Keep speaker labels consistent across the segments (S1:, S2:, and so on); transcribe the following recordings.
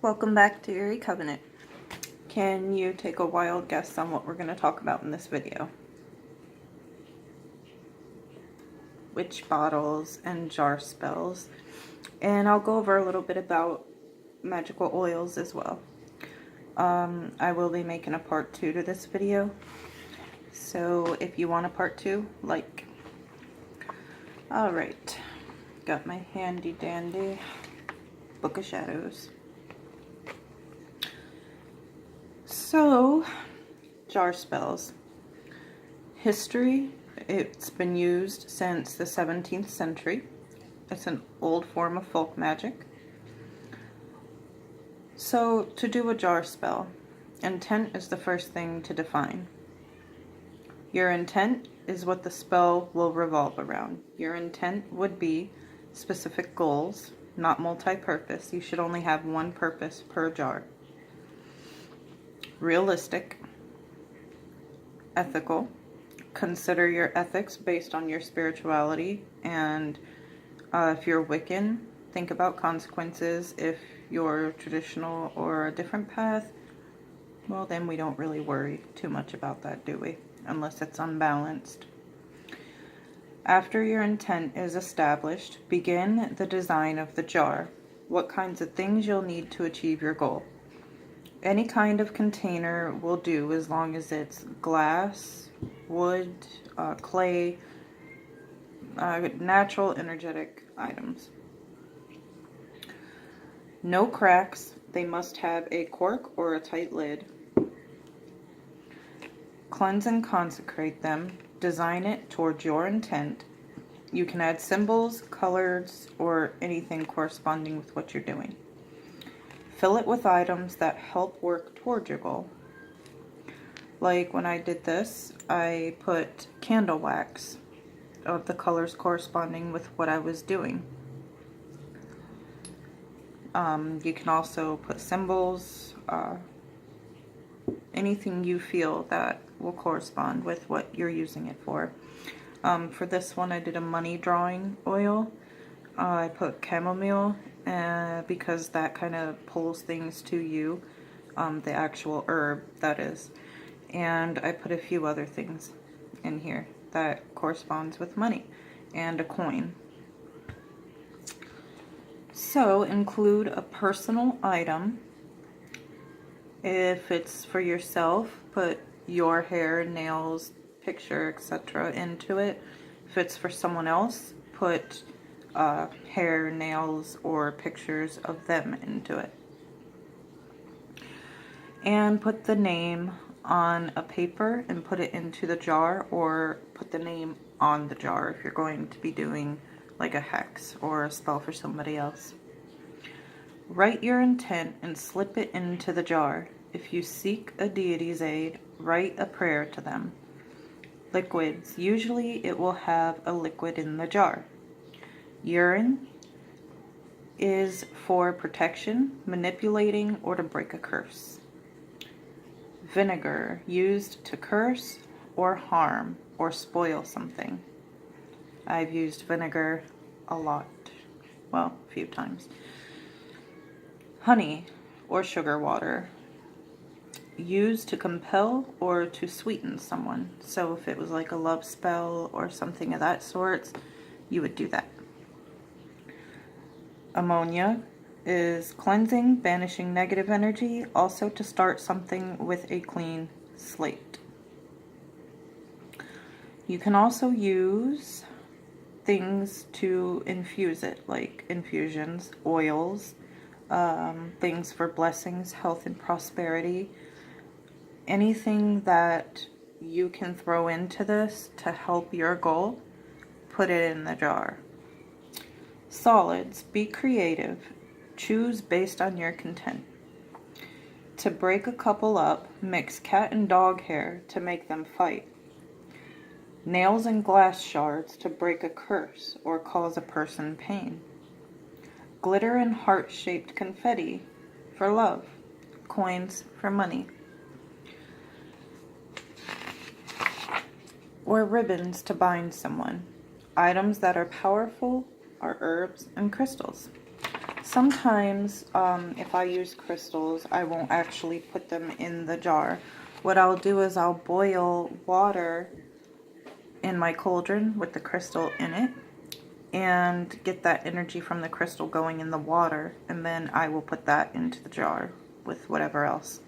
S1: Welcome back to Eerie Covenant. Can you take a wild guess on what we're going to talk about in this video? Witch bottles and jar spells. And I'll go over a little bit about magical oils as well. I will be making a part 2 to this video. So if you want a part 2, like. Alright. Got my handy dandy Book of Shadows. So, jar spells. History, it's been used since the 17th century. It's an old form of folk magic. So, to do a jar spell, intent is the first thing to define. Your intent is what the spell will revolve around. Your intent would be specific goals, not multi-purpose. You should only have one purpose per jar. Realistic, ethical. Consider your ethics based on your spirituality, and if you're Wiccan, think about consequences. If you're traditional or a different path, well, then we don't really worry too much about that, do we? Unless it's unbalanced. After your intent is established, begin the design of the jar. What kinds of things you'll need to achieve your goal. Any kind of container will do as long as it's glass, wood, clay, natural energetic items. No cracks. They must have a cork or a tight lid. Cleanse and consecrate them. Design it towards your intent. You can add symbols, colors, or anything corresponding with what you're doing. Fill it with items that help work toward your goal. Like when I did this, I put candle wax of the colors corresponding with what I was doing. You can also put symbols, anything you feel that will correspond with what you're using it for. For this one, I did a money drawing oil. I put chamomile because that kind of pulls things to you, the actual herb, that is. And I put a few other things in here that corresponds with money and a coin. So include a personal item. If it's for yourself, put your hair, nails, picture, etc. into it. If it's for someone else, put hair, nails, or pictures of them into it. And put the name on a paper and put it into the jar, or put the name on the jar if you're going to be doing like a hex or a spell for somebody else. Write your intent and slip it into the jar. If you seek a deity's aid, write a prayer to them. Liquids. Usually it will have a liquid in the jar. Urine is for protection, manipulating, or to break a curse. Vinegar, used to curse or harm or spoil something. I've used vinegar a lot. Well, a few times. Honey or sugar water, used to compel or to sweeten someone. So if it was like a love spell or something of that sort, you would do that. Ammonia is cleansing, banishing negative energy, also to start something with a clean slate. You can also use things to infuse it, like infusions, oils, things for blessings, health, and prosperity. Anything that you can throw into this to help your goal, put it in the jar. Solids, be creative. Choose based on your content. To break a couple up, mix cat and dog hair to make them fight. Nails and glass shards to break a curse or cause a person pain. Glitter and heart-shaped confetti for love. Coins for money. Or ribbons to bind someone. Items that are powerful are herbs and crystals. Sometimes, if I use crystals, I won't actually put them in the jar. What I'll do is I'll boil water in my cauldron with the crystal in it and get that energy from the crystal going in the water, and then I will put that into the jar with whatever else.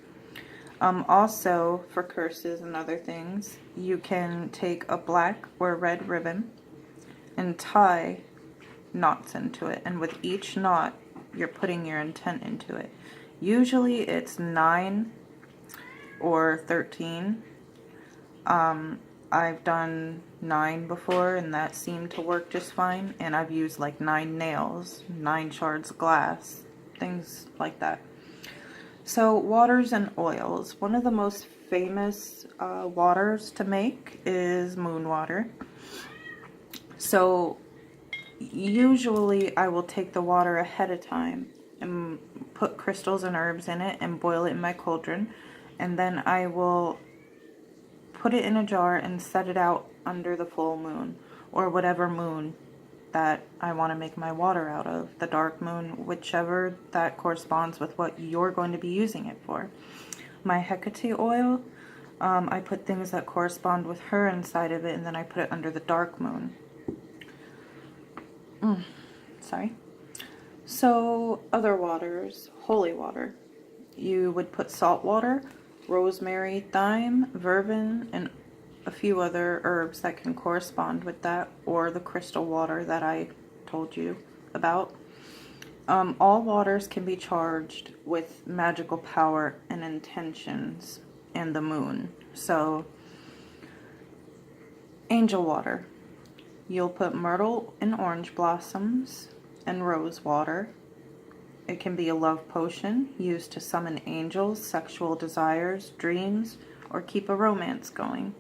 S1: Also, for curses and other things, you can take a black or red ribbon and tie knots into it, and with each knot you're putting your intent into it. Usually it's 9 or 13. I've done 9 before and that seemed to work just fine, and I've used like 9 nails, 9 shards of glass, things like that. So waters and oils. One of the most famous waters to make is moon water. So usually I will take the water ahead of time and put crystals and herbs in it and boil it in my cauldron, and then I will put it in a jar and set it out under the full moon, or whatever moon that I want to make my water out of, the dark moon, whichever that corresponds with what you're going to be using it for. My Hecate oil, I put things that correspond with her inside of it, and then I put it under the dark moon. Sorry. So other waters, holy water, you would put salt water, rosemary, thyme, vervain, and a few other herbs that can correspond with that, or the crystal water that I told you about. All waters can be charged with magical power and intentions and the moon. So angel water, you'll put myrtle and orange blossoms and rose water. It can be a love potion used to summon angels, sexual desires, dreams, or keep a romance going.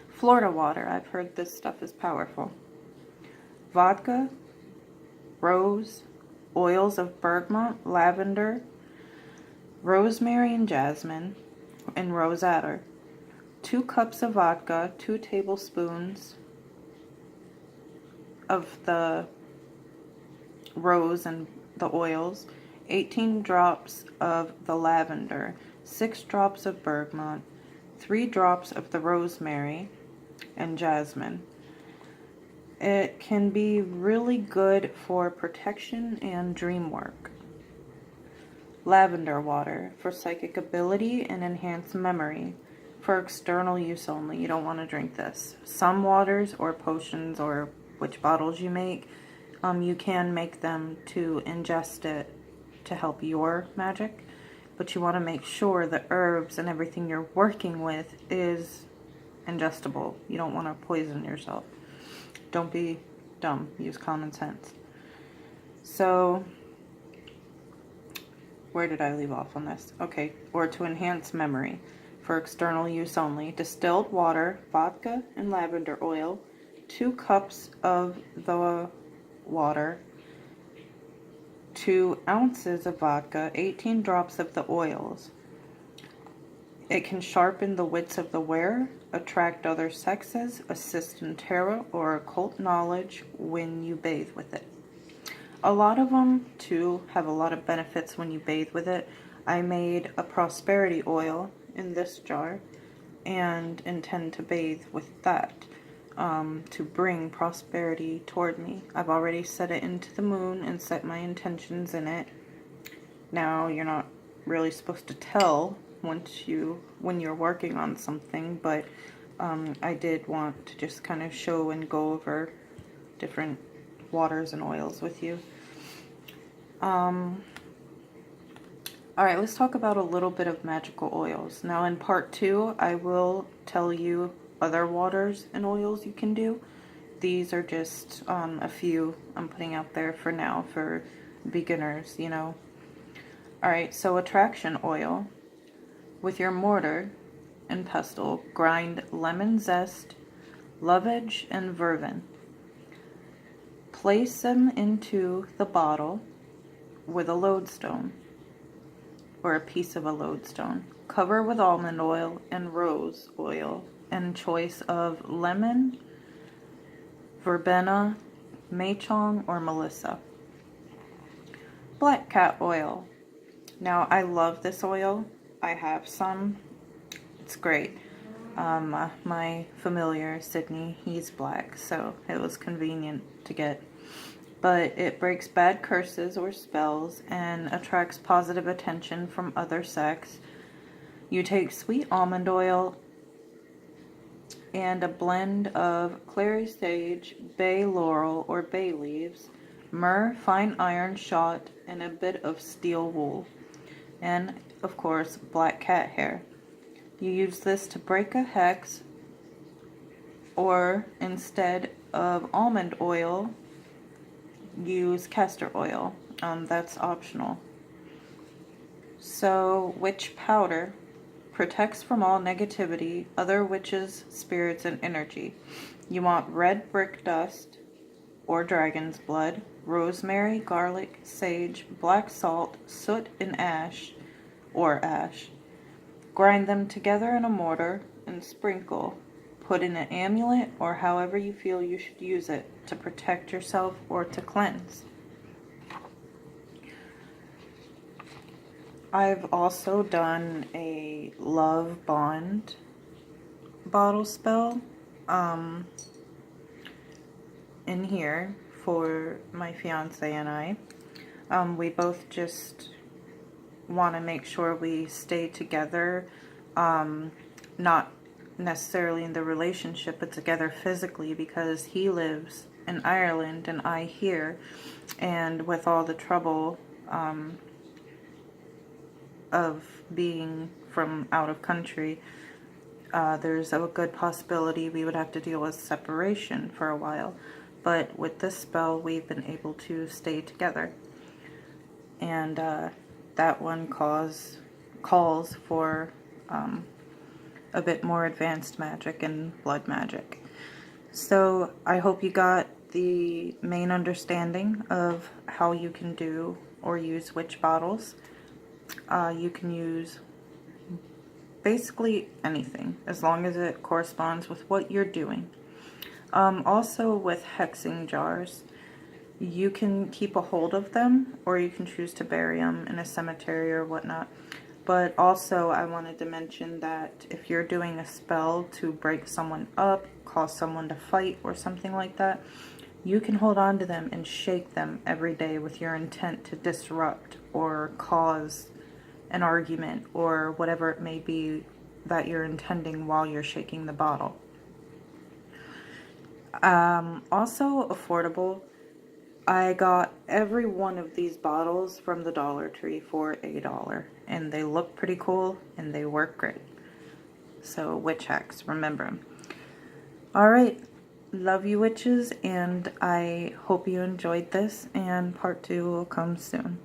S1: Florida water, I've heard this stuff is powerful. Vodka, rose, oils of bergamot, lavender, rosemary and jasmine, and rose attar. 2 cups of vodka, 2 tablespoons of the rose and the oils, 18 drops of the lavender, 6 drops of bergamot, 3 drops of the rosemary and jasmine. It can be really good for protection and dream work. Lavender water for psychic ability and enhanced memory. For external use only. You don't want to drink this. Some waters or potions, or which bottles you make, you can make them to ingest it to help your magic, but you want to make sure the herbs and everything you're working with is ingestible. You don't want to poison yourself. Don't be dumb. Use common sense. So, where did I leave off on this? Okay, or to enhance memory. For external use only. Distilled water, vodka, and lavender oil. 2 cups of the water, 2 ounces of vodka, 18 drops of the oils. It can sharpen the wits of the wearer, attract other sexes, assist in tarot or occult knowledge when you bathe with it. A lot of them, too, have a lot of benefits when you bathe with it. I made a prosperity oil in this jar and intend to bathe with that. To bring prosperity toward me. I've already set it into the moon and set my intentions in it. Now, you're not really supposed to tell when you're working on something, but I did want to just kind of show and go over different waters and oils with you. Alright, let's talk about a little bit of magical oils. Now in part 2, I will tell you other waters and oils you can do. These are just a few I'm putting out there for now for beginners, you know. Alright, so attraction oil. With your mortar and pestle, grind lemon zest, lovage, and vervain. Place them into the bottle with a lodestone, or a piece of a lodestone. Cover with almond oil and rose oil, and choice of lemon, verbena, maychong, or melissa. black cat oil. Now, I love this oil. I have some. It's great. My familiar, Sydney, he's black, so it was convenient to get. But it breaks bad curses or spells and attracts positive attention from other sex. You take sweet almond oil and a blend of clary sage, bay laurel or bay leaves, myrrh, fine iron shot, and a bit of steel wool. And, of course, black cat hair. You use this to break a hex, or instead of almond oil, use castor oil. That's optional. So, witch powder protects from all negativity, other witches, spirits, and energy. You want red brick dust or dragon's blood, rosemary, garlic, sage, black salt, soot, and ash or ash. Grind them together in a mortar and sprinkle. Put in an amulet or however you feel you should use it to protect yourself or to cleanse. I've also done a love bond bottle spell in here for my fiance and I. We both just want to make sure we stay together, not necessarily in the relationship, but together physically, because he lives in Ireland and I here, and with all the trouble of being from out of country, there's a good possibility we would have to deal with separation for a while. But with this spell, we've been able to stay together. And that one calls for a bit more advanced magic and blood magic. So I hope you got the main understanding of how you can do or use witch bottles. You can use basically anything as long as it corresponds with what you're doing. Also with hexing jars, you can keep a hold of them or you can choose to bury them in a cemetery or whatnot. But also I wanted to mention that if you're doing a spell to break someone up, cause someone to fight or something like that, you can hold on to them and shake them every day with your intent to disrupt or cause an argument or whatever it may be that you're intending while you're shaking the bottle. Also affordable. I got every one of these bottles from the Dollar Tree for $1, and they look pretty cool and they work great. So witch hacks, remember them. Alright, love you witches, and I hope you enjoyed this, and part 2 will come soon.